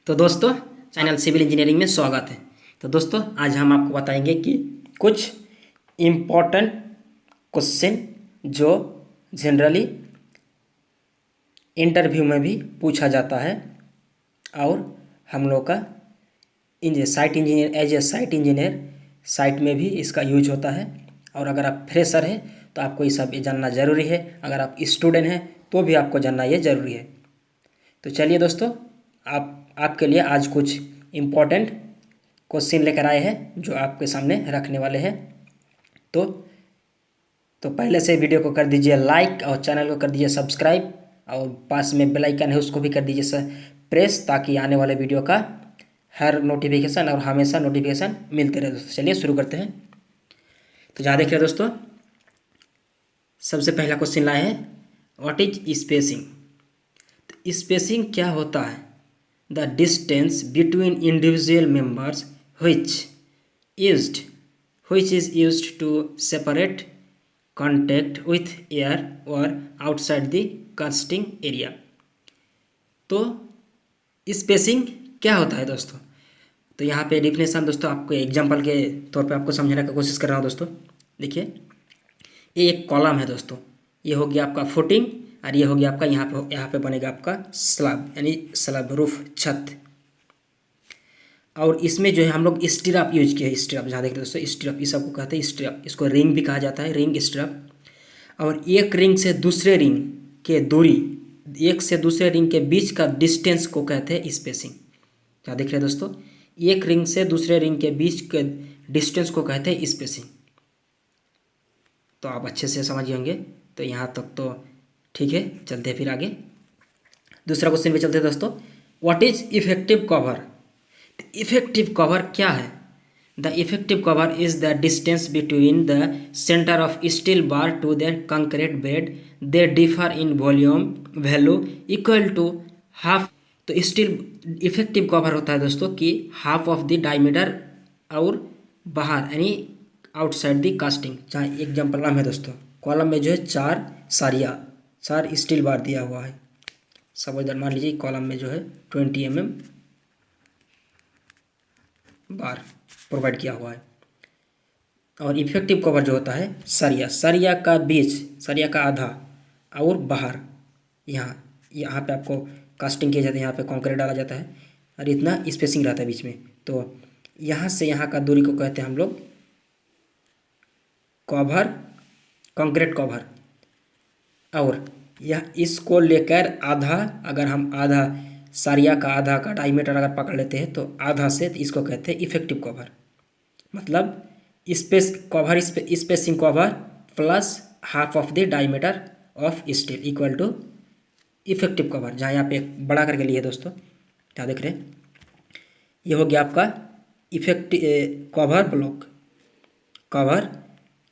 तो दोस्तों channel civil engineering में स्वागत है। तो दोस्तों आज हम आपको बताएंगे कि कुछ इम्पोर्टेंट क्वेश्चन जो जनरली इंटरव्यू में भी पूछा जाता है और हम लोग का site engineer as a site engineer site में भी इसका यूज होता है। और अगर आप फ्रेशर हैं तो आपको ये सब जानना ज़रूरी है। अगर आप स्टूडेंट हैं तो भी आपको जानना ये ज़रूरी है। तो चलिए दोस्तों आपके लिए आज कुछ इम्पोर्टेंट क्वेश्चन लेकर आए हैं जो आपके सामने रखने वाले हैं। तो पहले से वीडियो को कर दीजिए लाइक और चैनल को कर दीजिए सब्सक्राइब और पास में बेल आइकन है उसको भी कर दीजिए प्रेस, ताकि आने वाले वीडियो का हर नोटिफिकेशन और हमेशा नोटिफिकेशन मिलते रहे। दोस्तों चलिए शुरू करते हैं। तो जहाँ देख रहे हैं दोस्तों, सबसे पहला क्वेश्चन लाए हैं, व्हाट इज स्पेसिंग। तो स्पेसिंग क्या होता है? The distance between individual members which is used to separate contact with air or outside the casting area। तो स्पेसिंग क्या होता है दोस्तों? तो यहाँ पे डिफिनेशन दोस्तों आपको एग्जांपल के तौर पे आपको समझाने का कोशिश कर रहा हूँ। दोस्तों देखिए, ये एक कॉलम है दोस्तों, ये हो गया आपका फुटिंग और ये हो गया आपका यहाँ पे बनेगा आपका स्लैब, यानी स्लैब रूफ छत। और इसमें जो है हम लोग स्टिरअप यूज किया है। स्टिरअप जहाँ देखते हैं दोस्तों, स्टिरअप इस सबको कहते हैं स्टिरअप, इसको रिंग भी कहा जाता है, रिंग स्टिरअप। और एक रिंग से दूसरे रिंग के दूरी, एक से दूसरे रिंग के बीच का डिस्टेंस को कहते हैं स्पेसिंग। जहाँ देख रहे हैं दोस्तों, एक रिंग से दूसरे रिंग के बीच के डिस्टेंस को कहते हैं स्पेसिंग। तो आप अच्छे से समझ होंगे। तो यहाँ तक तो ठीक है, चलते हैं फिर आगे दूसरा क्वेश्चन पे चलते हैं दोस्तों। What is effective cover. Effective cover क्या है? The effective cover is the distance between the centre of steel bar to the concrete bed. They differ in volume value equal to half. तो steel effective cover होता है दोस्तों कि half of the diameter और बाहर यानी outside the casting. जहाँ example है दोस्तों, कॉलम में जो है चार स्टील बार दिया हुआ है। सपोज मान लीजिए कॉलम में जो है 20 mm बार प्रोवाइड किया हुआ है। और इफेक्टिव कवर जो होता है सरिया का बीच, सरिया का आधा और बाहर, यहाँ पे आपको कास्टिंग किया जाता है, यहाँ पे कंक्रीट डाला जाता है और इतना स्पेसिंग रहता है बीच में। तो यहाँ से यहाँ का दूरी को कहते हैं हम लोग कवर, कंक्रीट कवर। और यह इसको लेकर आधा, अगर हम आधा सरिया का आधा का डायमीटर अगर पकड़ लेते हैं तो आधा से, तो इसको कहते हैं इफेक्टिव कवर। मतलब spacing cover plus half of the diameter of steel equal to effective cover. जहाँ यहाँ पे बड़ा करके लिए दोस्तों, क्या देख रहे हैं, ये हो गया आपका effective cover block, cover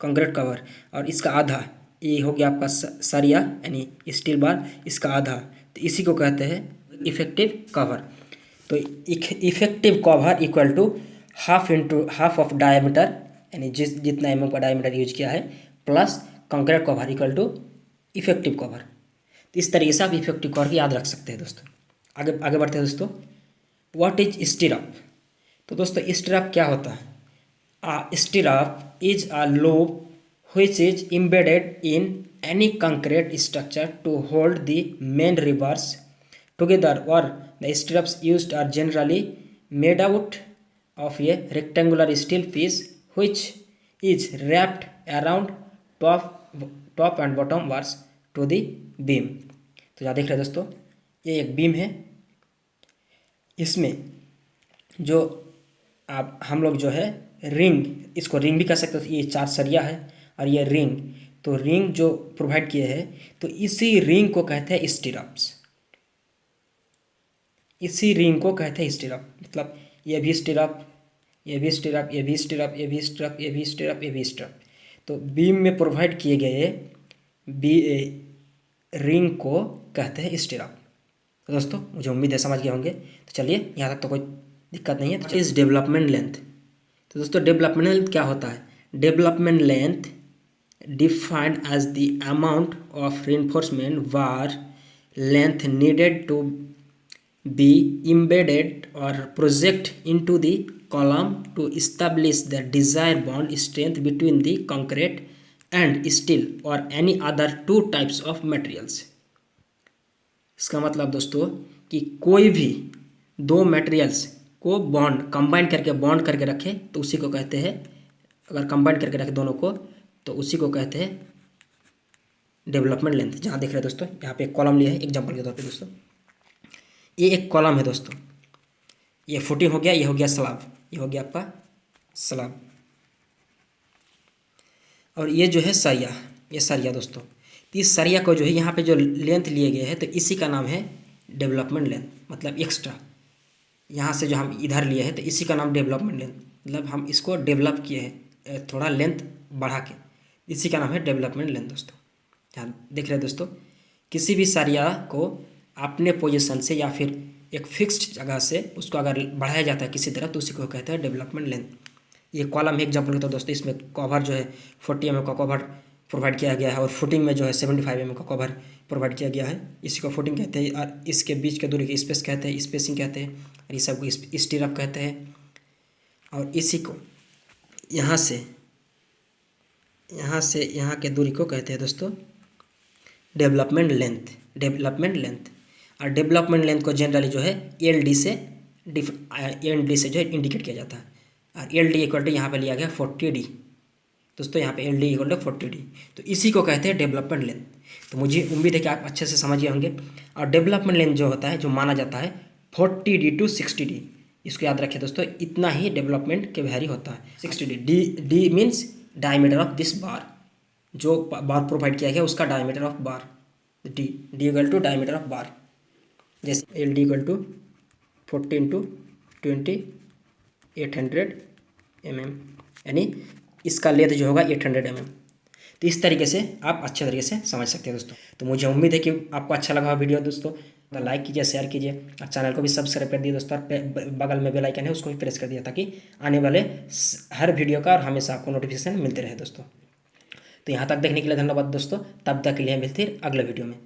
concrete cover. और इसका आधा ये हो गया आपका सरिया यानी स्टील बार, इसका आधा, तो इसी को कहते हैं इफेक्टिव कवर। तो effective cover equal to half of diameter, यानी जितना एमएम का डायमीटर यूज किया है, plus concrete cover equal to effective cover. तो इस तरीके से आप इफेक्टिव कवर की याद रख सकते हैं दोस्तों। आगे बढ़ते हैं दोस्तों। What is stirrup. तो दोस्तों स्टिरअप क्या होता है? Stirrup is a loop which is embedded in any concrete structure to hold the main rivers together, or the stirrups used are generally made out of a rectangular steel piece which is wrapped around top and bottom bars to the beam। तो यहाँ देख रहे हैं दोस्तों, ये एक beam है, इसमें जो आप हम लोग जो है रिंग, इसको रिंग भी कह सकते हो। ये 4 सरिया है और ये रिंग, तो रिंग जो प्रोवाइड किए हैं, तो इसी रिंग को कहते हैं स्टिरअप्स। इसी रिंग को कहते हैं स्टिरअप। मतलब ये भी स्टिरअप, ये भी स्टिरअप, ये भी स्टिरअप, ये भी स्टिरअप, ये भी स्टिरअप, ये भी स्टिरअप। तो बीम में प्रोवाइड किए गए रिंग को कहते हैं स्टिरअप। तो दोस्तों मुझे उम्मीद है समझ गए होंगे। तो चलिए यहाँ तक तो कोई दिक्कत नहीं है। तो इस डेवलपमेंट लेंथ। तो दोस्तों डेवलपमेंट लेंथ क्या होता है? Development length defined as the amount of reinforcement bar length needed to be embedded or project into the column to establish the desired bond strength between the concrete and steel or any other two types of materials। इसका मतलब दोस्तों कि कोई भी दो materials को bond combine करके bond करके रखे तो उसी को कहते हैं, अगर कंबाइन करके रखे दोनों को तो उसी को कहते हैं डेवलपमेंट लेंथ। जहाँ देख रहे हैं दोस्तों, यहाँ पे एक कॉलम लिया है एग्जांपल के तौर पे दोस्तों, ये एक कॉलम है दोस्तों, ये फुटिंग हो गया, ये हो गया स्लैब, ये हो गया आपका स्लैब, और ये जो है सरिया, ये सरिया दोस्तों। तो इस सरिया को जो है यहाँ पे जो लेंथ लिए गए हैं तो इसी का नाम है डेवलपमेंट लेंथ, मतलब एक्स्ट्रा यहाँ से जो हम इधर लिए हैं तो इसी का नाम डेवलपमेंट लेंथ, मतलब हम इसको डेवलप किए हैं थोड़ा लेंथ बढ़ा के, इसी का नाम है डेवलपमेंट लेंथ दोस्तों। यहाँ देख रहे हैं दोस्तों, किसी भी सरिया को अपने पोजीशन से या फिर एक फिक्स्ड जगह से उसको अगर बढ़ाया जाता है किसी तरफ तो उसी को कहते हैं डेवलपमेंट लेंथ। ये कॉलम एग्जाम्पल के तो दोस्तों, इसमें कवर जो है 40 mm का कवर प्रोवाइड किया गया है और फुटिंग में जो है 75 mm का कवर प्रोवाइड किया गया है, इसी को फुटिंग कहते हैं। और इसके बीच के दूरी की स्पेस कहते हैं, स्पेसिंग कहते हैं, और ये सब को स्टीरअप कहते हैं। और इसी को यहाँ से यहाँ के दूरी को कहते हैं दोस्तों डेवलपमेंट लेंथ, डेवलपमेंट लेंथ। और डेवलपमेंट लेंथ को जनरली जो है एल डी से जो है इंडिकेट किया जाता है। और एल डी इक्वल टू यहाँ पर लिया गया 40D दोस्तों, यहाँ पे L D equal to 40D, तो इसी को कहते हैं डेवलपमेंट लेंथ। तो मुझे उम्मीद है कि आप अच्छे से समझ गए होंगे। और डेवलपमेंट लेंथ जो होता है, जो माना जाता है 40D टू 60D, इसको याद रखिए दोस्तों, इतना ही डेवलपमेंट के वैरी होता है। 60D, D means diameter of this bar, जो बार प्रोवाइड किया गया उसका diameter of bar, D equal to diameter of bar. जैसे L D equal to 40 into 20 800 mm, यानी इसका लेंथ जो होगा 800 mm। तो इस तरीके से आप अच्छे तरीके से समझ सकते हैं दोस्तों। तो मुझे उम्मीद है कि आपको अच्छा लगा वीडियो दोस्तों, तो लाइक कीजिए, शेयर कीजिए, और चैनल को भी सब्सक्राइब कर दिए दोस्तों, बगल में बेल आइकन है उसको भी प्रेस कर दिया ताकि आने वाले हर वीडियो का और हमेशा आपको नोटिफिकेशन मिलते रहे दोस्तों। तो यहाँ तक देखने के लिए धन्यवाद दोस्तों, तब तक के लिए मिलते हैं अगले वीडियो में।